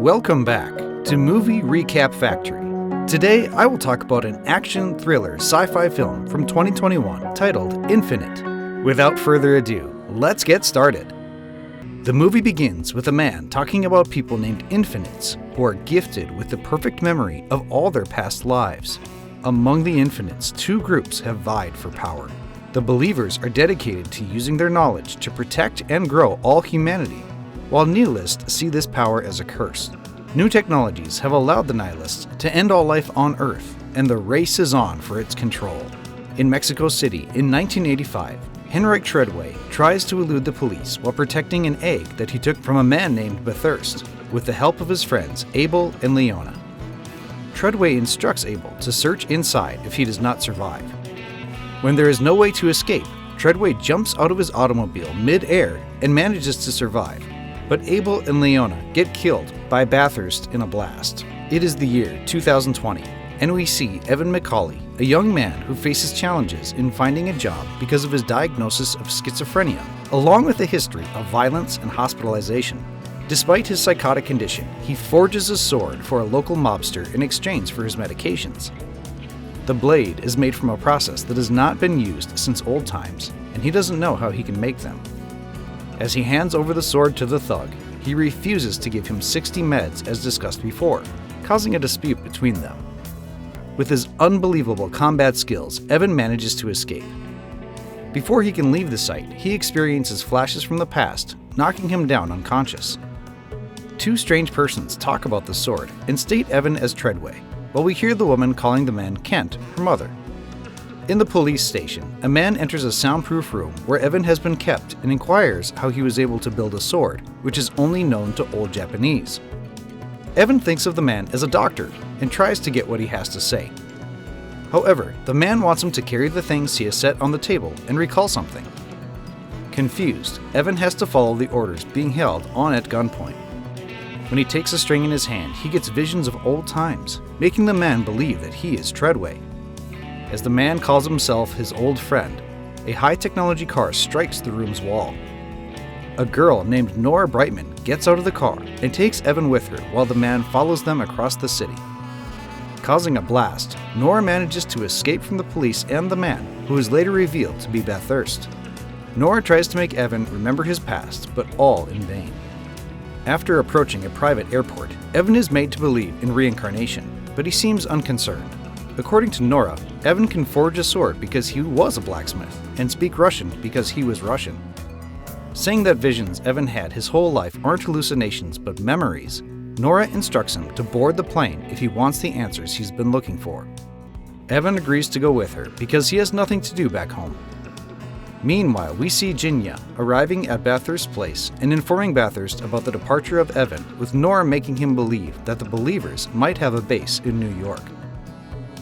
Welcome back to Movie Recap Factory. Today, I will talk about an action thriller sci-fi film from 2021 titled Infinite. Without further ado, let's get started. The movie begins with a man talking about people named Infinites who are gifted with the perfect memory of all their past lives. Among the Infinites, two groups have vied for power. The believers are dedicated to using their knowledge to protect and grow all humanity, while Nihilists see this power as a curse. New technologies have allowed the Nihilists to end all life on Earth, and the race is on for its control. In Mexico City in 1985, Heinrich Treadway tries to elude the police while protecting an egg that he took from a man named Bathurst, with the help of his friends Abel and Leona. Treadway instructs Abel to search inside if he does not survive. When there is no way to escape, Treadway jumps out of his automobile mid-air and manages to survive. But Abel and Leona get killed by Bathurst in a blast. It is the year 2020, and we see Evan McCauley, a young man who faces challenges in finding a job because of his diagnosis of schizophrenia, along with a history of violence and hospitalization. Despite his psychotic condition, he forges a sword for a local mobster in exchange for his medications. The blade is made from a process that has not been used since old times, and he doesn't know how he can make them. As he hands over the sword to the thug, he refuses to give him 60 meds as discussed before, causing a dispute between them. With his unbelievable combat skills, Evan manages to escape. Before he can leave the site, he experiences flashes from the past, knocking him down unconscious. Two strange persons talk about the sword and state Evan as Treadway, while we hear the woman calling the man Kent, her mother. In the police station, a man enters a soundproof room where Evan has been kept and inquires how he was able to build a sword, which is only known to old Japanese. Evan thinks of the man as a doctor and tries to get what he has to say. However, the man wants him to carry the things he has set on the table and recall something. Confused, Evan has to follow the orders being held on at gunpoint. When he takes a string in his hand, he gets visions of old times, making the man believe that he is Treadway. As the man calls himself his old friend, a high-technology car strikes the room's wall. A girl named Nora Brightman gets out of the car and takes Evan with her while the man follows them across the city. Causing a blast, Nora manages to escape from the police and the man, who is later revealed to be Bathurst. Nora tries to make Evan remember his past, but all in vain. After approaching a private airport, Evan is made to believe in reincarnation, but he seems unconcerned. According to Nora, Evan can forge a sword because he was a blacksmith, and speak Russian because he was Russian. Saying that visions Evan had his whole life aren't hallucinations but memories, Nora instructs him to board the plane if he wants the answers he's been looking for. Evan agrees to go with her because he has nothing to do back home. Meanwhile, we see Jinya arriving at Bathurst's place and informing Bathurst about the departure of Evan, with Nora making him believe that the believers might have a base in New York.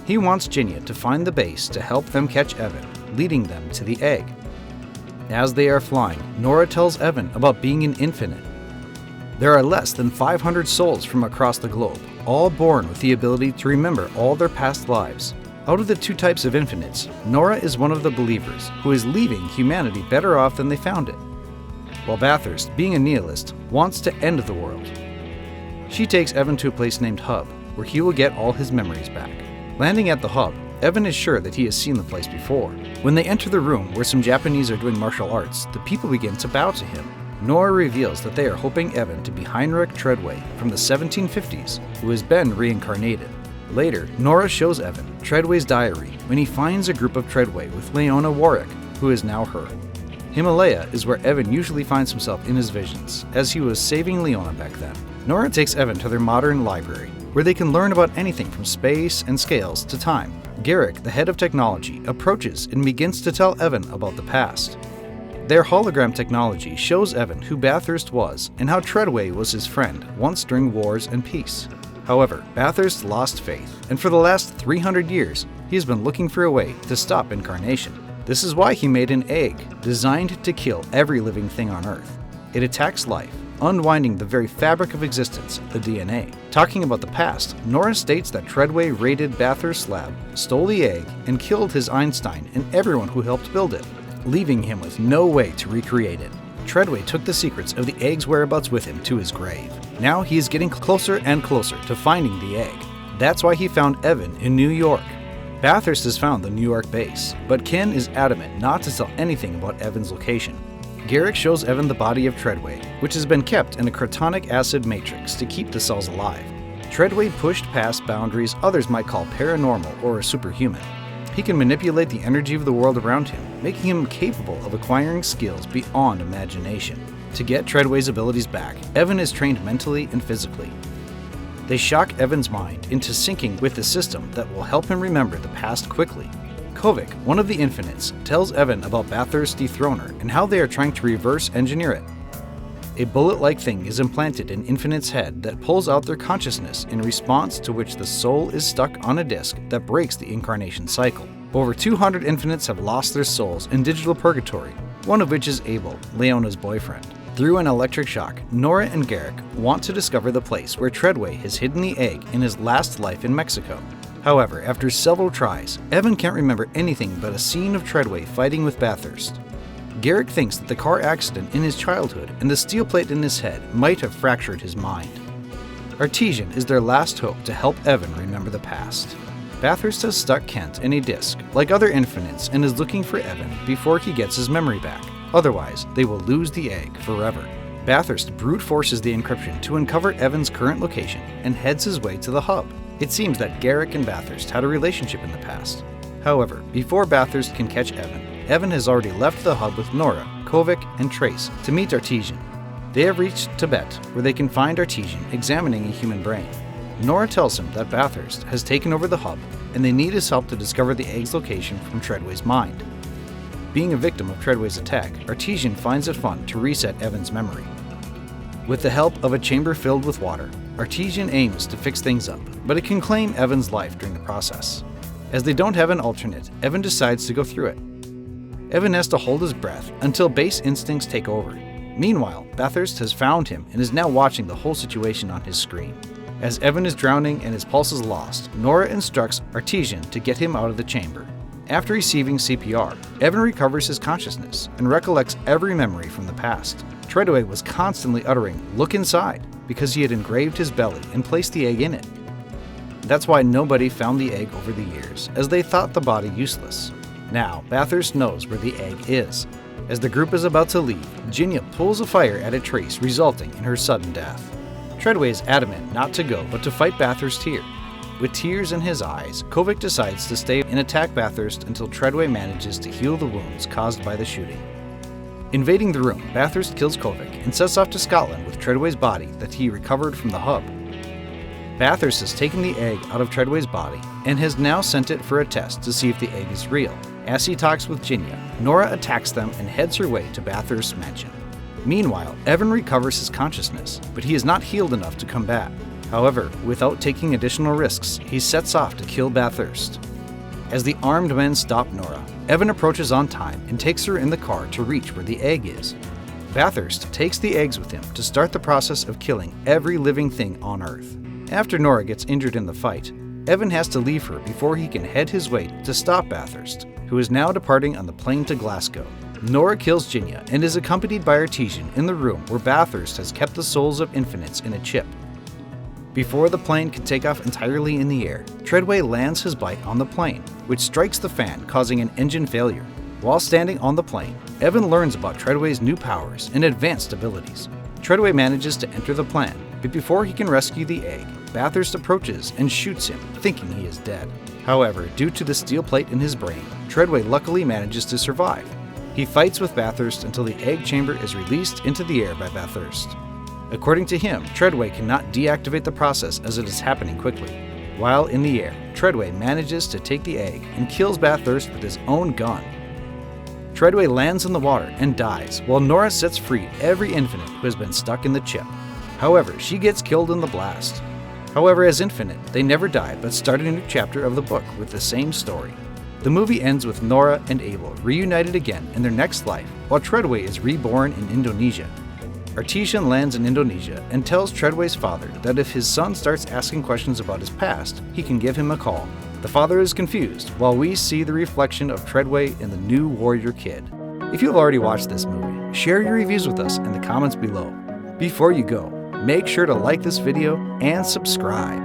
He wants Jinya to find the base to help them catch Evan, leading them to the egg. As they are flying, Nora tells Evan about being an infinite. There are less than 500 souls from across the globe, all born with the ability to remember all their past lives. Out of the two types of infinites, Nora is one of the believers who is leaving humanity better off than they found it, while Bathurst, being a nihilist, wants to end the world. She takes Evan to a place named Hub, where he will get all his memories back. Landing at the Hub, Evan is sure that he has seen the place before. When they enter the room where some Japanese are doing martial arts, the people begin to bow to him. Nora reveals that they are hoping Evan to be Heinrich Treadway from the 1750s, who has been reincarnated. Later, Nora shows Evan Treadway's diary when he finds a group of Treadway with Leona Warwick, who is now her. Himalaya is where Evan usually finds himself in his visions, as he was saving Leona back then. Nora takes Evan to their modern library, where they can learn about anything from space and scales to time. Garrick, the head of technology, approaches and begins to tell Evan about the past. Their hologram technology shows Evan who Bathurst was and how Treadway was his friend once during wars and peace. However, Bathurst lost faith, and for the last 300 years, he has been looking for a way to stop incarnation. This is why he made an egg, designed to kill every living thing on Earth. It attacks life, unwinding the very fabric of existence, the DNA. Talking about the past, Nora states that Treadway raided Bathurst's lab, stole the egg, and killed his Einstein and everyone who helped build it, leaving him with no way to recreate it. Treadway took the secrets of the egg's whereabouts with him to his grave. Now he is getting closer and closer to finding the egg. That's why he found Evan in New York. Bathurst has found the New York base, but Ken is adamant not to tell anything about Evan's location. Garrick shows Evan the body of Treadway, which has been kept in a crotonic acid matrix to keep the cells alive. Treadway pushed past boundaries others might call paranormal or superhuman. He can manipulate the energy of the world around him, making him capable of acquiring skills beyond imagination. To get Treadway's abilities back, Evan is trained mentally and physically. They shock Evan's mind into syncing with a system that will help him remember the past quickly. Kovic, one of the Infinites, tells Evan about Bathurst's dethroner and how they are trying to reverse engineer it. A bullet-like thing is implanted in Infinite's head that pulls out their consciousness, in response to which the soul is stuck on a disc that breaks the incarnation cycle. Over 200 Infinites have lost their souls in digital purgatory, one of which is Abel, Leona's boyfriend. Through an electric shock, Nora and Garrick want to discover the place where Treadway has hidden the egg in his last life in Mexico. However, after several tries, Evan can't remember anything but a scene of Treadway fighting with Bathurst. Garrick thinks that the car accident in his childhood and the steel plate in his head might have fractured his mind. Artesian is their last hope to help Evan remember the past. Bathurst has stuck Kent in a disc, like other Infinites, and is looking for Evan before he gets his memory back. Otherwise, they will lose the egg forever. Bathurst brute forces the encryption to uncover Evan's current location and heads his way to the hub. It seems that Garrick and Bathurst had a relationship in the past. However, before Bathurst can catch Evan, Evan has already left the hub with Nora, Kovic, and Trace to meet Artesian. They have reached Tibet, where they can find Artesian examining a human brain. Nora tells him that Bathurst has taken over the hub, and they need his help to discover the egg's location from Treadway's mind. Being a victim of Treadway's attack, Artesian finds it fun to reset Evan's memory. With the help of a chamber filled with water, Artesian aims to fix things up, but it can claim Evan's life during the process. As they don't have an alternate, Evan decides to go through it. Evan has to hold his breath until base instincts take over. Meanwhile, Bathurst has found him and is now watching the whole situation on his screen. As Evan is drowning and his pulse is lost, Nora instructs Artesian to get him out of the chamber. After receiving CPR, Evan recovers his consciousness and recollects every memory from the past. Treadway was constantly uttering, "Look inside," because he had engraved his belly and placed the egg in it. That's why nobody found the egg over the years, as they thought the body useless. Now, Bathurst knows where the egg is. As the group is about to leave, Ginia pulls a fire at a Trace, resulting in her sudden death. Treadway is adamant not to go but to fight Bathurst here. With tears in his eyes, Kovic decides to stay and attack Bathurst until Treadway manages to heal the wounds caused by the shooting. Invading the room, Bathurst kills Kovic and sets off to Scotland with Treadway's body that he recovered from the hub. Bathurst has taken the egg out of Treadway's body and has now sent it for a test to see if the egg is real. As he talks with Ginia, Nora attacks them and heads her way to Bathurst's mansion. Meanwhile, Evan recovers his consciousness, but he is not healed enough to combat. However, without taking additional risks, he sets off to kill Bathurst. As the armed men stop Nora, Evan approaches on time and takes her in the car to reach where the egg is. Bathurst takes the eggs with him to start the process of killing every living thing on Earth. After Nora gets injured in the fight, Evan has to leave her before he can head his way to stop Bathurst, who is now departing on the plane to Glasgow. Nora kills Ginia and is accompanied by Artesian in the room where Bathurst has kept the souls of Infinites in a chip. Before the plane can take off entirely in the air, Treadway lands his bike on the plane, which strikes the fan, causing an engine failure. While standing on the plane, Evan learns about Treadway's new powers and advanced abilities. Treadway manages to enter the plane, but before he can rescue the egg, Bathurst approaches and shoots him, thinking he is dead. However, due to the steel plate in his brain, Treadway luckily manages to survive. He fights with Bathurst until the egg chamber is released into the air by Bathurst. According to him, Treadway cannot deactivate the process as it is happening quickly. While in the air, Treadway manages to take the egg and kills Bathurst with his own gun. Treadway lands in the water and dies, while Nora sets free every Infinite who has been stuck in the chip. However, she gets killed in the blast. However, as Infinite, they never die but start a new chapter of the book with the same story. The movie ends with Nora and Abel reunited again in their next life, while Treadway is reborn in Indonesia. Artesian lands in Indonesia and tells Treadway's father that if his son starts asking questions about his past, he can give him a call. The father is confused, while we see the reflection of Treadway in the new warrior kid. If you have already watched this movie, share your reviews with us in the comments below. Before you go, make sure to like this video and subscribe.